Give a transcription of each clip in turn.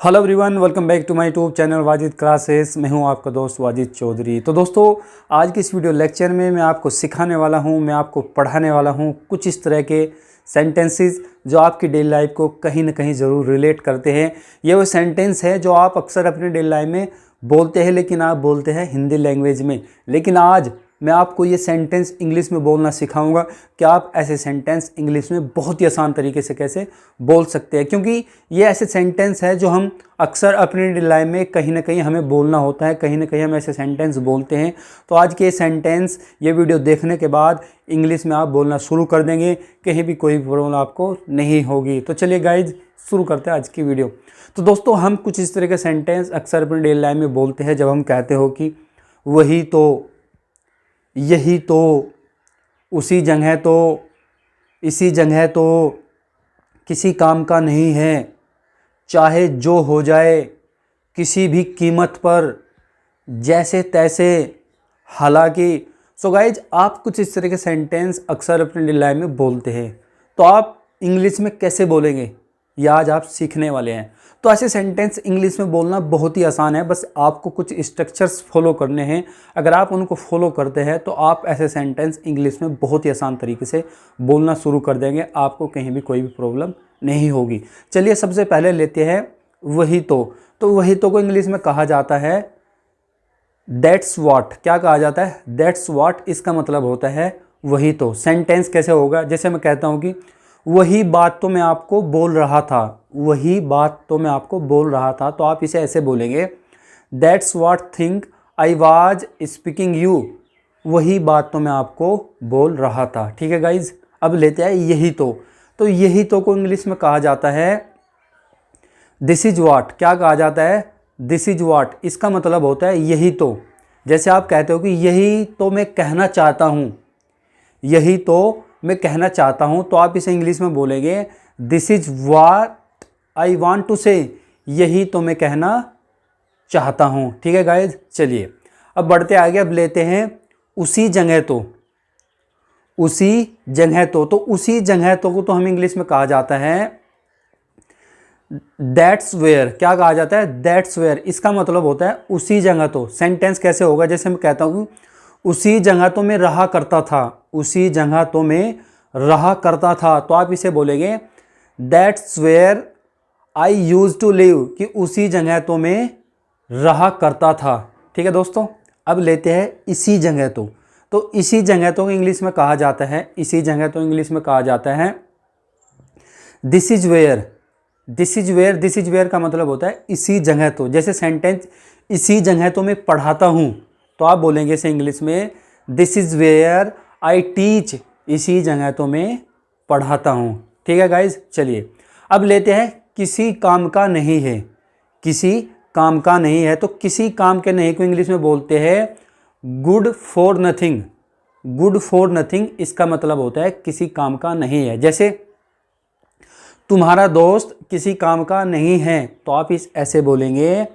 Hello everyone, welcome back to my YouTube channel Wajid classes. मैं हूं आपका दोस्त वाजिद चौधरी। तो दोस्तों, आज की इस वीडियो लेक्चर में मैं आपको सिखाने वाला हूं, मैं आपको पढ़ाने वाला हूं कुछ इस तरह के सेंटेंसेस जो आपकी डेली लाइफ को कहीं ना कहीं ज़रूर रिलेट करते हैं। ये वो सेंटेंस है जो आप अक्सर अपने डेली लाइफ में बोलते हैं, लेकिन आप बोलते हैं हिंदी लैंग्वेज में। लेकिन आज मैं आपको ये सेंटेंस इंग्लिश में बोलना सिखाऊंगा कि आप ऐसे सेंटेंस इंग्लिश में बहुत ही आसान तरीके से कैसे बोल सकते हैं, क्योंकि ये ऐसे सेंटेंस है जो हम अक्सर अपनी डेली लाइफ में कहीं ना कहीं हमें बोलना होता है, कहीं ना कहीं हम ऐसे सेंटेंस बोलते हैं। तो आज के सेंटेंस ये वीडियो देखने के बाद इंग्लिश में आप बोलना शुरू कर देंगे, कहीं भी कोई प्रॉब्लम आपको नहीं होगी। तो चलिए गाइज, शुरू करते हैं आज की वीडियो। तो दोस्तों, हम कुछ इस तरह के सेंटेंस अक्सर अपनी डेली लाइफ में बोलते हैं जब हम कहते हो कि वही तो, यही तो, उसी जगह तो, इसी जगह तो, किसी काम का नहीं है, चाहे जो हो जाए, किसी भी कीमत पर, जैसे तैसे, हालांकि। सो गाइज, आप कुछ इस तरह के सेंटेंस अक्सर अपने डेली लाइफ में बोलते हैं। तो आप इंग्लिश में कैसे बोलेंगे, ये आज आप सीखने वाले हैं। तो ऐसे सेंटेंस इंग्लिश में बोलना बहुत ही आसान है, बस आपको कुछ स्ट्रक्चर्स फॉलो करने हैं। अगर आप उनको फॉलो करते हैं तो आप ऐसे सेंटेंस इंग्लिश में बहुत ही आसान तरीके से बोलना शुरू कर देंगे, आपको कहीं भी कोई भी प्रॉब्लम नहीं होगी। चलिए, सबसे पहले लेते हैं वही तो वही तो को इंग्लिश में कहा जाता है दैट्स व्हाट। क्या कहा जाता है? That's what. इसका मतलब होता है वही तो। सेंटेंस कैसे होगा? जैसे मैं कहता हूँ कि वही बात तो मैं आपको बोल रहा था, वही बात तो मैं आपको बोल रहा था, तो आप इसे ऐसे बोलेंगे, that's what think I was speaking you. वही बात तो मैं आपको बोल रहा था। ठीक है गाइज, अब लेते हैं यही तो यही तो को इंग्लिश में कहा जाता है दिस इज व्हाट। क्या कहा जाता है? This is what. इसका मतलब होता है यही तो। जैसे आप कहते हो कि यही तो मैं कहना चाहता हूँ, यही तो मैं कहना चाहता हूं, तो आप इसे इंग्लिश में बोलेंगे this is what I want to say. यही तो मैं कहना चाहता हूं। ठीक है गाइज, चलिए अब बढ़ते आगे। अब लेते हैं उसी जगह तो, उसी जगह तो उसी जगह तो को तो हम इंग्लिश में कहा जाता है दैट्स वेयर। क्या कहा जाता है? That's where. इसका मतलब होता है उसी जगह तो। सेंटेंस कैसे होगा? जैसे मैं कहता हूं उसी जगह तो मैं रहा करता था, उसी जगह तो मैं रहा करता था, तो आप इसे बोलेंगे that's where I use to live, कि उसी जगह तो मैं रहा करता था। ठीक है दोस्तों, अब लेते हैं इसी जगह तो इसी जगह तो इंग्लिश में कहा जाता है, इसी जगह तो इंग्लिश में कहा जाता है this is where. This is where, this is where का मतलब होता है इसी जगह तो। जैसे सेंटेंस इसी जगह तो मैं पढ़ाता हूँ, तो आप बोलेंगे इसे इंग्लिश में this is where I teach. इसी जगह तो मैं पढ़ाता हूँ। ठीक है गाइज, चलिए अब लेते हैं किसी काम का नहीं है। किसी काम का नहीं है, तो किसी काम के नहीं को इंग्लिश में बोलते हैं good for nothing. Good for nothing, इसका मतलब होता है किसी काम का नहीं है। जैसे तुम्हारा दोस्त किसी काम का नहीं है, तो आप इस ऐसे बोलेंगे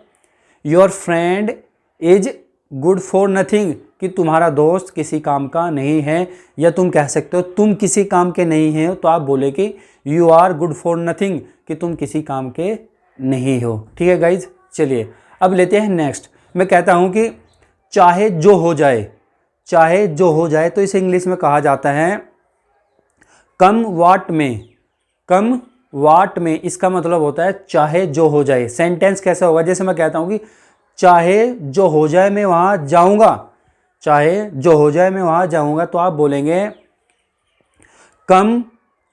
your friend is good for nothing, कि तुम्हारा दोस्त किसी काम का नहीं है। या तुम कह सकते हो तुम किसी काम के नहीं हो, तो आप बोले कि you are good for nothing, कि तुम किसी काम के नहीं हो। ठीक है गाइज, चलिए अब लेते हैं नेक्स्ट। मैं कहता हूं कि चाहे जो हो जाए, चाहे जो हो जाए, तो इसे इंग्लिश में कहा जाता है कम वाट में। कम वाट में, इसका मतलब होता है चाहे जो हो जाए। सेंटेंस कैसे होगा? जैसे मैं कहता हूं कि चाहे जो हो जाए मैं वहां जाऊंगा, चाहे जो हो जाए मैं वहां जाऊंगा, तो आप बोलेंगे कम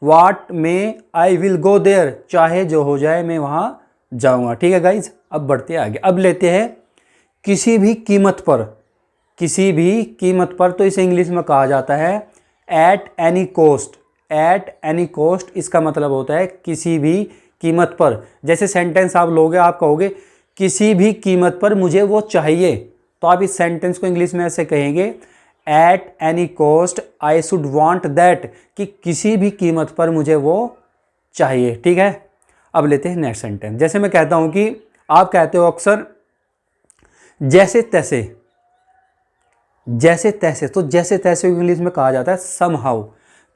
वाट में आई विल गो देयर। चाहे जो हो जाए मैं वहां जाऊंगा। ठीक है गाइज, अब बढ़ते आगे। अब लेते हैं किसी भी कीमत पर। किसी भी कीमत पर, तो इसे इंग्लिश में कहा जाता है at any cost. At any cost, इसका मतलब होता है किसी भी कीमत पर। जैसे सेंटेंस आप लोगे, आप कहोगे किसी भी कीमत पर मुझे वो चाहिए, तो आप इस सेंटेंस को इंग्लिश में ऐसे कहेंगे at any cost I should want that, कि किसी भी कीमत पर मुझे वो चाहिए। ठीक है, अब लेते हैं नेक्स्ट सेंटेंस। जैसे मैं कहता हूं कि आप कहते हो अक्सर जैसे तैसे, जैसे तैसे, तो जैसे तैसे इंग्लिश में कहा जाता है समहाउ।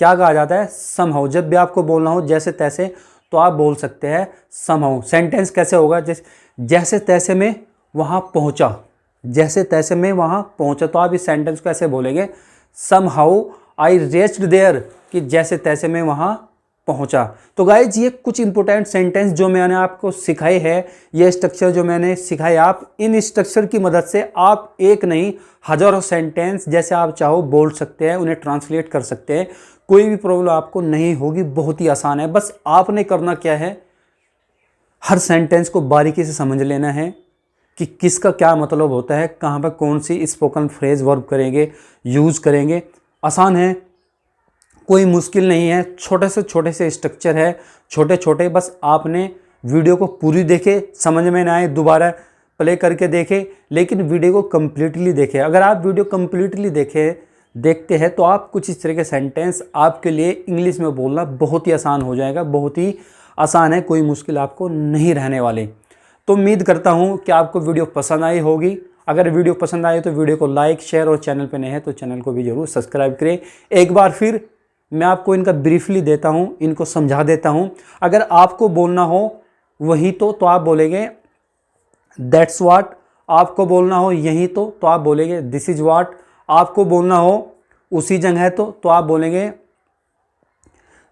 क्या कहा जाता है? समहाउ। जब भी आपको बोलना हो जैसे तैसे, तो आप बोल सकते हैं समहाउ। सेंटेंस कैसे होगा, जैसे तैसे में वहाँ पहुँचा, जैसे तैसे में वहाँ पहुँचा, तो आप इस सेंटेंस को ऐसे बोलेंगे समहाउ आई रीच्ड देयर, कि जैसे तैसे में वहाँ पहुँचा। तो गाइज ये कुछ इंपॉर्टेंट सेंटेंस जो मैंने आपको सिखाए हैं, ये स्ट्रक्चर जो मैंने सिखाए, आप इन स्ट्रक्चर की मदद से आप एक नहीं हजारों सेंटेंस जैसे आप चाहो बोल सकते हैं, उन्हें ट्रांसलेट कर सकते हैं। कोई भी प्रॉब्लम आपको नहीं होगी, बहुत ही आसान है। बस आपने करना क्या है, हर सेंटेंस को बारीकी से समझ लेना है कि किसका क्या मतलब होता है, कहाँ पर कौन सी स्पोकन फ्रेज वर्ब करेंगे, यूज़ करेंगे। आसान है, कोई मुश्किल नहीं है, छोटे से स्ट्रक्चर है, छोटे छोटे। बस आपने वीडियो को पूरी देखे, समझ में ना आए दोबारा प्ले करके देखे, लेकिन वीडियो को कम्प्लीटली देखें। अगर आप वीडियो कम्प्लीटली देखते हैं तो आप कुछ इस तरह के सेंटेंस आपके लिए इंग्लिश में बोलना बहुत ही आसान हो जाएगा, बहुत ही आसान है, कोई मुश्किल आपको नहीं रहने वाली। तो उम्मीद करता हूँ कि आपको वीडियो पसंद आई होगी। अगर वीडियो पसंद आए तो वीडियो को लाइक, शेयर और चैनल पर नए हैं तो चैनल को भी जरूर सब्सक्राइब करें। एक बार फिर मैं आपको इनका ब्रीफली देता हूँ, इनको समझा देता हूँ। अगर आपको बोलना हो वही तो आप बोलेंगे दैट्स व्हाट। आपको बोलना हो यही तो आप बोलेंगे दिस इज व्हाट। आपको बोलना हो उसी जगह तो आप बोलेंगे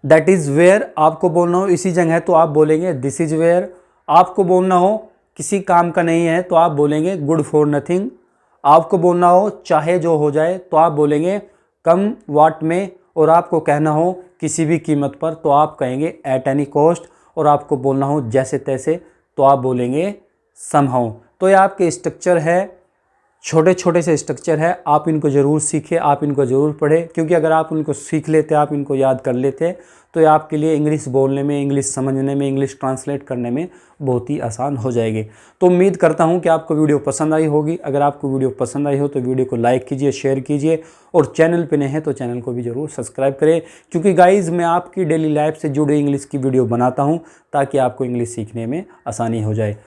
दैट इज़ वेयर। आपको बोलना हो इसी जगह तो आप बोलेंगे दिस इज वेयर। आपको बोलना हो किसी काम का नहीं है तो आप बोलेंगे गुड फॉर नथिंग। आपको बोलना हो चाहे जो हो जाए तो आप बोलेंगे कम व्हाट में। और आपको कहना हो किसी भी कीमत पर तो आप कहेंगे एट एनी कॉस्ट। और आपको बोलना हो जैसे तैसे तो आप बोलेंगे समहाउ। तो ये आपके स्ट्रक्चर है, छोटे से स्ट्रक्चर है, आप इनको ज़रूर सीखें, आप इनको ज़रूर पढ़ें, क्योंकि अगर आप उनको सीख लेते, आप इनको याद कर लेते तो ये आपके लिए इंग्लिश बोलने में, इंग्लिश समझने में, इंग्लिश ट्रांसलेट करने में बहुत ही आसान हो जाएगी। तो उम्मीद करता हूँ कि आपको वीडियो पसंद आई होगी। अगर आपको वीडियो पसंद आई हो तो वीडियो को लाइक कीजिए, शेयर कीजिए और चैनल पे नए हैं तो चैनल को भी ज़रूर सब्सक्राइब करें, क्योंकि गाइज़ मैं आपकी डेली लाइफ से जुड़े इंग्लिश की वीडियो बनाता हूँ ताकि आपको इंग्लिश सीखने में आसानी हो जाए।